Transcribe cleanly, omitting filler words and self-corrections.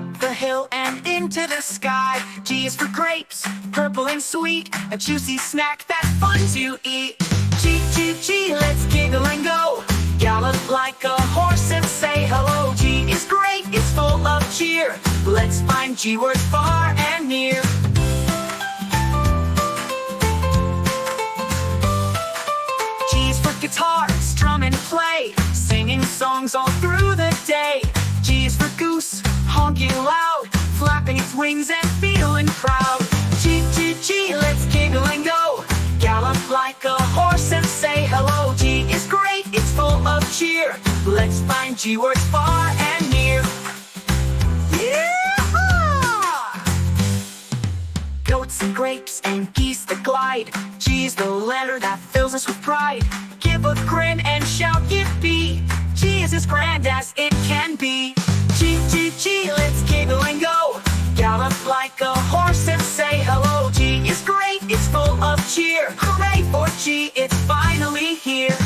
up the hill and into the sky. G is for grapes, purple and sweet, a juicy snack that's fun to eat. G, G, G, let's giggle and go. Gallop like a horse and say hello. G is great, it's full of cheer. Let's find G words far and near. G is for guitar, strum and play, singing songs all through the day. G is for goose, honking loud, flapping its wings and feeling proud. G, G, G, let's giggle and go. Gallop like a horse and say hello. G is great, it's full of cheer. Let's find G words far and near. Yeah! Goats and grapes and geese that glide. G is the letter that fills us with pride. Give a grin and shout yippee. G is as grand as it can be. G, G, G, let's giggle and go. Gallop like a horse and say hello. G is great, it's full of cheer. Hooray for G, it's finally here.